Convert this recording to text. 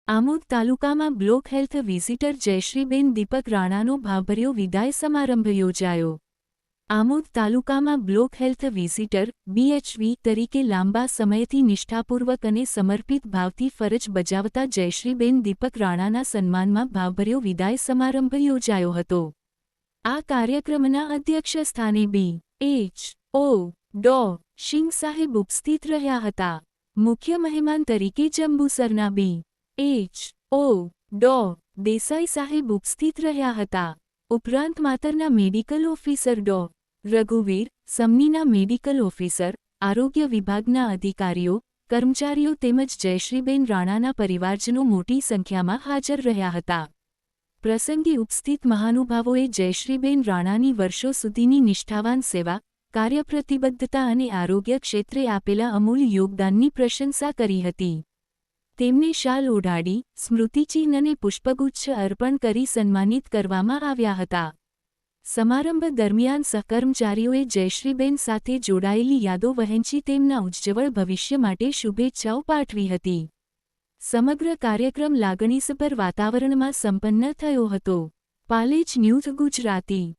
આમોદ તાલુકામાં block health visitor જયશ્રીબેન દીપક રાણાનો ભાવભર્યો વિદાય સમારંભ યોજાયો. આમોદ તાલુકામાં બ્લોક હેલ્થ વિઝિટર BHV તરીકે લાંબા સમયથી નિષ્ઠાપૂર્વક અને સમર્પિત ભાવથી ફરજ બજાવતા જયશ્રીબેન દીપક રાણાના સન્માનમાં ભાવભર્યો વિદાય સમારંભ યોજાયો હતો. આ કાર્યક્રમના અધ્યક્ષસ્થાને BHO ડો. સિંહ સાહેબ ઉપસ્થિત રહ્યા હતા. મુખ્ય મહેમાન તરીકે જંબુસરના BHO ડો. દેસાઈ સાહેબ ઉપસ્થિત રહ્યા હતા. ઉપરાંત માતરના મેડિકલ ઓફિસર ડો. રઘુવીર, સમનીના મેડિકલ ઓફિસર, આરોગ્ય વિભાગના અધિકારીઓ, કર્મચારીઓ તેમજ જયશ્રીબેન રાણાના પરિવારજનો મોટી સંખ્યામાં હાજર રહ્યા હતા. પ્રસંગે ઉપસ્થિત મહાનુભાવોએ જયશ્રીબેન રાણાની વર્ષો સુધીની નિષ્ઠાવાન સેવા, કાર્યપ્રતિબદ્ધતા અને આરોગ્ય ક્ષેત્રે આપેલા અમૂલ્ય યોગદાનની પ્રશંસા કરી હતી. તેમને શાલ ઓઢાડી, સ્મૃતિચિહ્ન અને પુષ્પગુચ્છ અર્પણ કરી સન્માનિત કરવામાં આવ્યા હતા. સમારંભ દરમિયાન સહકર્મચારીઓએ જયશ્રીબેન સાથે જોડાયેલી યાદો વહેંચી તેમના ઉજ્જવળ ભવિષ્ય માટે શુભેચ્છાઓ પાઠવી હતી. સમગ્ર કાર્યક્રમ લાગણીસભર વાતાવરણમાં સંપન્ન થયો હતો. પાલેજ ન્યૂઝ ગુજરાતી.